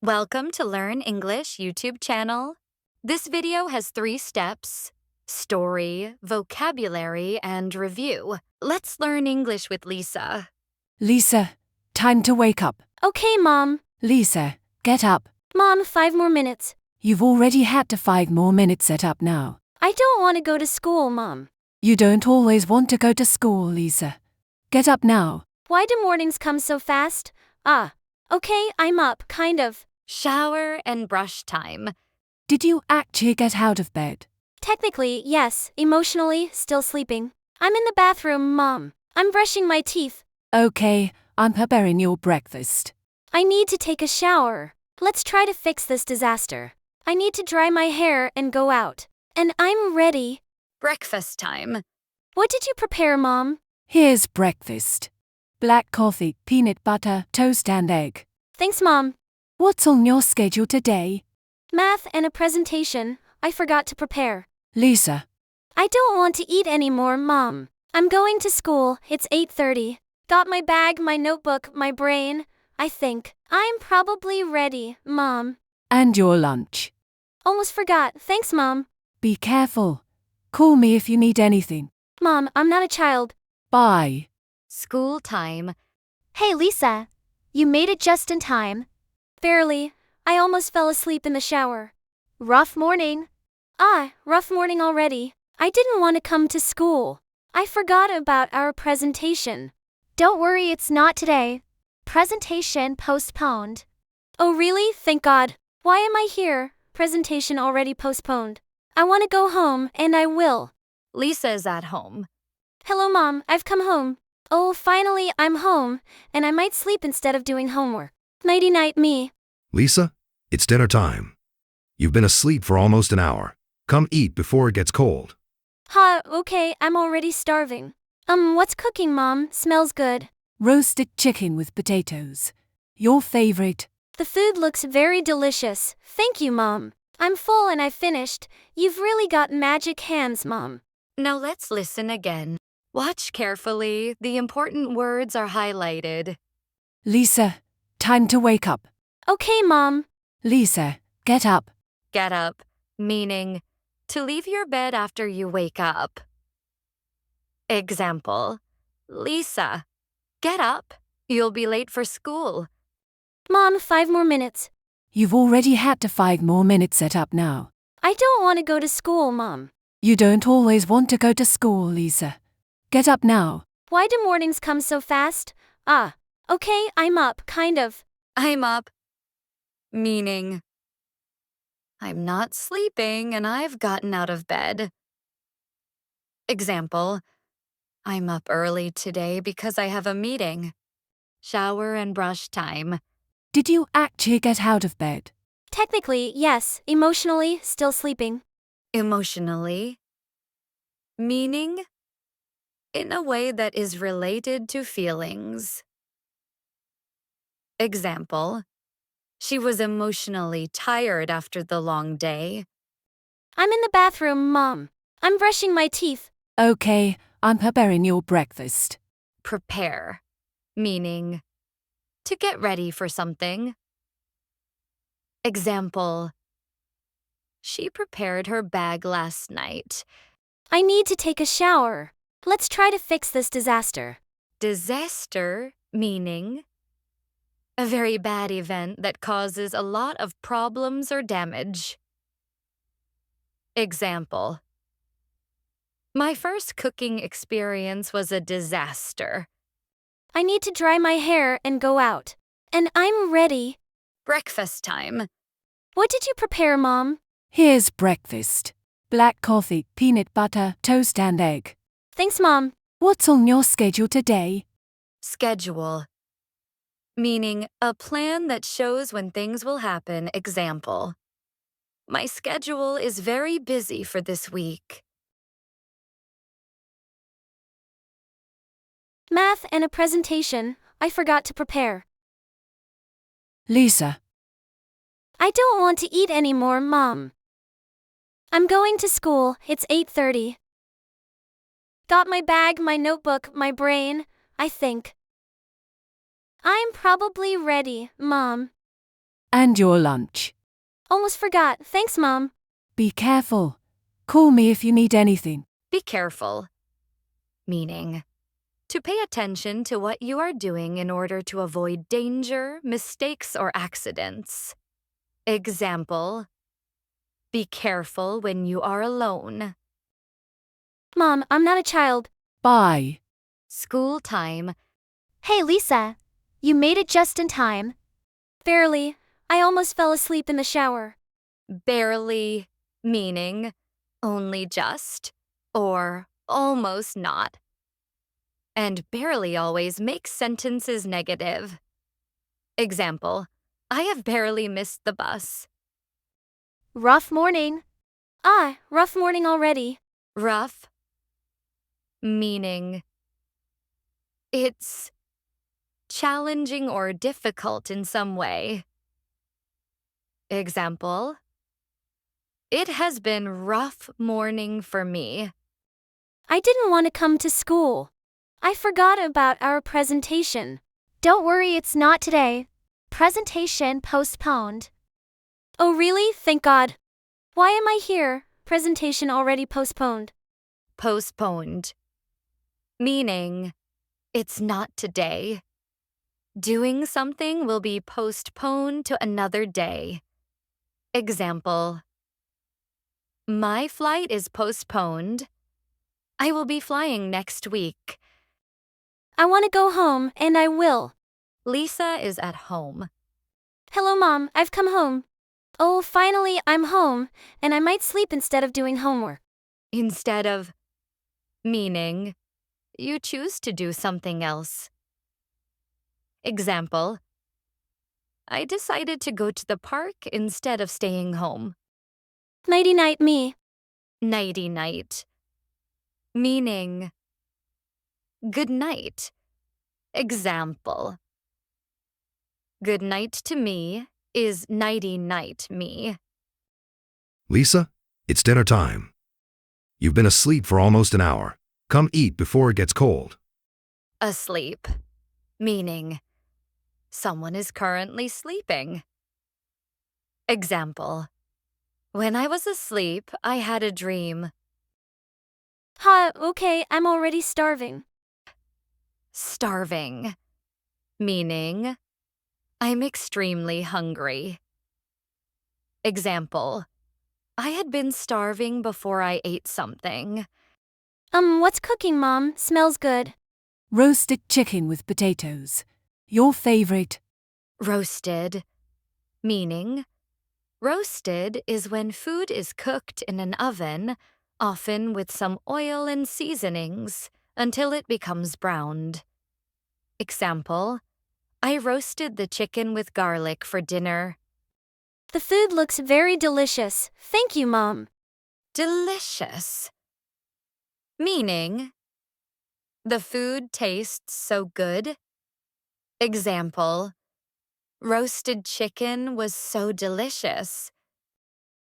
Welcome to Learn English YouTube channel. This video has 3 steps: story, vocabulary, and review. Let's learn English with Lisa. Lisa, time to wake up. Okay, Mom. Lisa, get up. Mom, 5 more minutes. You've already had the 5 more minutes set up now. I don't want to go to school, Mom. You don't always want to go to school, Lisa. Get up now. Why do mornings come so fast? Okay, I'm up, kind of. Shower and brush time. Did you actually get out of bed? Technically, yes. Emotionally, still sleeping. I'm in the bathroom, Mom. I'm brushing my teeth. Okay, I'm preparing your breakfast. I need to take a shower. Let's try to fix this disaster. I need to dry my hair and go out. And I'm ready. Breakfast time. What did you prepare, Mom? Here's breakfast. Black coffee, peanut butter, toast and egg. Thanks, Mom. What's on your schedule today? Math and a presentation. I forgot to prepare. Lisa, I don't want to eat anymore, Mom. I'm going to school. It's 8:30. Got my bag, my notebook, my brain. I think. I'm probably ready, Mom. and your lunch. Almost forgot. Thanks, Mom. Be careful. Call me if you need anything. Mom, I'm not a child. Bye. School time. Hey, Lisa. You made it just in time. Barely. I almost fell asleep in the shower. Rough morning. Rough morning already. I didn't want to come to school. I forgot about our presentation. Don't worry, it's not today. Presentation postponed. Oh, really? Thank God. Why am I here? Presentation already postponed. I want to go home, and I will. Lisa's at home. Hello, Mom. I've come home. Oh, finally, I'm home, and I might sleep instead of doing homework. Nighty-night, me. Lisa, it's dinner time. You've been asleep for almost an hour. Come eat before it gets cold. Okay, I'm already starving. What's cooking, Mom? Smells good. Roasted chicken with potatoes. Your favorite. The food looks very delicious. Thank you, Mom. I'm full and I finished. You've really got magic hands, Mom. Now let's listen again. Watch carefully. The important words are highlighted. Lisa, time to wake up. Okay, Mom. Lisa, get up. Get up, meaning to leave your bed after you wake up. Example: Lisa, get up. You'll be late for school. Mom, 5 more minutes. You've already had the 5 more minutes set up now. I don't want to go to school, Mom. You don't always want to go to school, Lisa. Get up now. Why do mornings come so fast? Okay, I'm up, kind of. I'm up, meaning I'm not sleeping and I've gotten out of bed. Example: I'm up early today because I have a meeting. Shower and brush time. Did you actually get out of bed? Technically, yes. Emotionally, still sleeping. Emotionally, meaning in a way that is related to feelings. Example: she was emotionally tired after the long day. I'm in the bathroom, Mom. I'm brushing my teeth. Okay, I'm preparing your breakfast. Prepare, meaning to get ready for something. Example: she prepared her bag last night. I need to take a shower. Let's try to fix this disaster. Disaster, meaning a very bad event that causes a lot of problems or damage. Example: my first cooking experience was a disaster. I need to dry my hair and go out. And I'm ready. Breakfast time. What did you prepare, Mom? Here's breakfast. Black coffee, peanut butter, toast and egg. Thanks, Mom. What's on your schedule today? Schedule, meaning a plan that shows when things will happen. Example: my schedule is very busy for this week. Math and a presentation. I forgot to prepare. Lisa, I don't want to eat anymore, Mom. I'm going to school. It's 8:30. Got my bag, my notebook, my brain. I think. I'm probably ready, Mom. And your lunch. Almost forgot. Thanks, Mom. Be careful. Call me if you need anything. Be careful. Meaning, to pay attention to what you are doing in order to avoid danger, mistakes, or accidents. Example, be careful when you are alone. Mom, I'm not a child. Bye. School time. Hey, Lisa. You made it just in time. Barely. I almost fell asleep in the shower. Barely, meaning only just or almost not. And barely always makes sentences negative. Example, I have barely missed the bus. Rough morning. Rough morning already. Rough, meaning it's challenging or difficult in some way. Example, it has been rough morning for me. I didn't want to come to school. I forgot about our presentation. Don't worry, it's not today. Presentation postponed. Oh, really? Thank God. Why am I here? Presentation already postponed. Postponed, meaning it's not today. Doing something will be postponed to another day. Example, my flight is postponed. I will be flying next week. I want to go home, and I will. Lisa is at home. Hello, Mom. I've come home. Oh, finally, I'm home, and I might sleep instead of doing homework. Instead of, meaning you choose to do something else. Example, I decided to go to the park instead of staying home. Nighty-night, me. Nighty-night, meaning good night. Example, good night to me is nighty-night me. Lisa, it's dinner time. You've been asleep for almost an hour. Come eat before it gets cold. Asleep, meaning someone is currently sleeping. Example, when I was asleep, I had a dream. Okay, I'm already starving. Starving, meaning I'm extremely hungry. Example, I had been starving before I ate something. What's cooking, Mom? Smells good. Roasted chicken with potatoes. Your favorite. Roasted, meaning roasted is when food is cooked in an oven, often with some oil and seasonings, until it becomes browned. Example, I roasted the chicken with garlic for dinner. The food looks very delicious. Thank you, Mom. Delicious, meaning the food tastes so good. Example, roasted chicken was so delicious.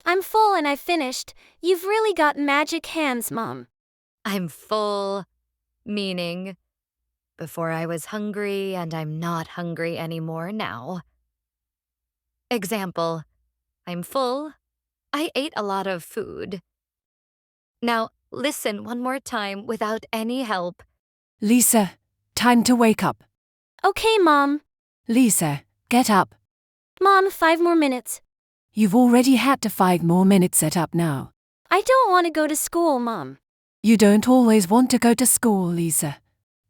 I'm full and I finished. You've really got magic hands, Mom. I'm full, meaning before I was hungry and I'm not hungry anymore now. Example, I'm full. I ate a lot of food. Now, listen one more time without any help. Lisa, time to wake up. Okay, Mom. Lisa, get up. Mom, 5 more minutes. You've already had to 5 more minutes set up now. I don't want to go to school, Mom. You don't always want to go to school, Lisa.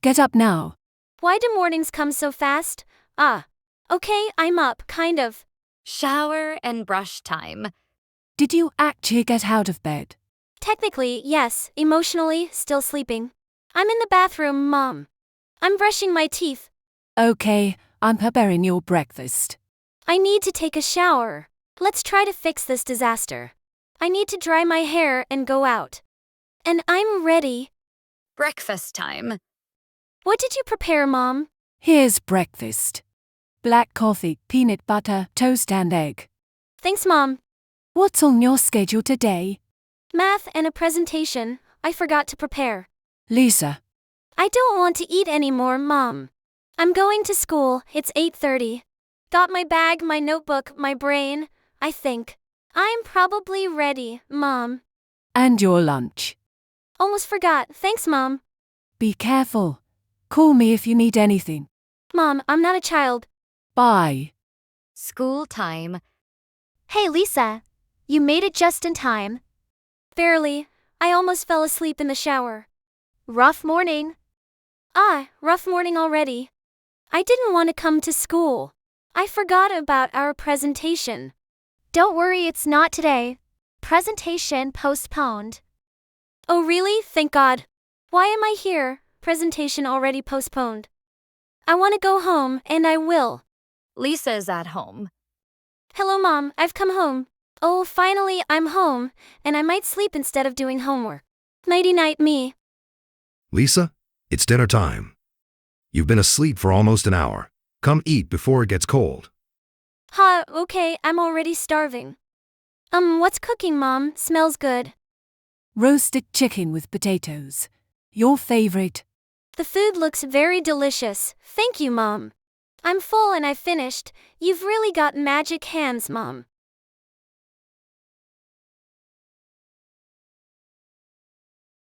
Get up now. Why do mornings come so fast? Okay, I'm up, kind of. Shower and brush time. Did you actually get out of bed? Technically, yes. Emotionally, still sleeping. I'm in the bathroom, Mom. I'm brushing my teeth. Okay, I'm preparing your breakfast. I need to take a shower. Let's try to fix this disaster. I need to dry my hair and go out. And I'm ready. Breakfast time. What did you prepare, Mom? Here's breakfast. Black coffee, peanut butter, toast and egg. Thanks, Mom. What's on your schedule today? Math and a presentation. I forgot to prepare. Lisa, I don't want to eat anymore, Mom. I'm going to school. It's 8:30. Got my bag, my notebook, my brain, I think. I'm probably ready, Mom. And your lunch. Almost forgot. Thanks, Mom. Be careful. Call me if you need anything. Mom, I'm not a child. Bye. School time. Hey, Lisa. You made it just in time. Barely. I almost fell asleep in the shower. Rough morning. Rough morning already. I didn't want to come to school. I forgot about our presentation. Don't worry, it's not today. Presentation postponed. Oh, really? Thank God. Why am I here? Presentation already postponed. I want to go home, and I will. Lisa's at home. Hello, Mom. I've come home. Oh, finally, I'm home, and I might sleep instead of doing homework. Nighty-night, me. Lisa, it's dinner time. You've been asleep for almost an hour. Come eat before it gets cold. Okay, I'm already starving. What's cooking, Mom? Smells good. Roasted chicken with potatoes. Your favorite. The food looks very delicious. Thank you, Mom. I'm full and I finished. You've really got magic hands, Mom.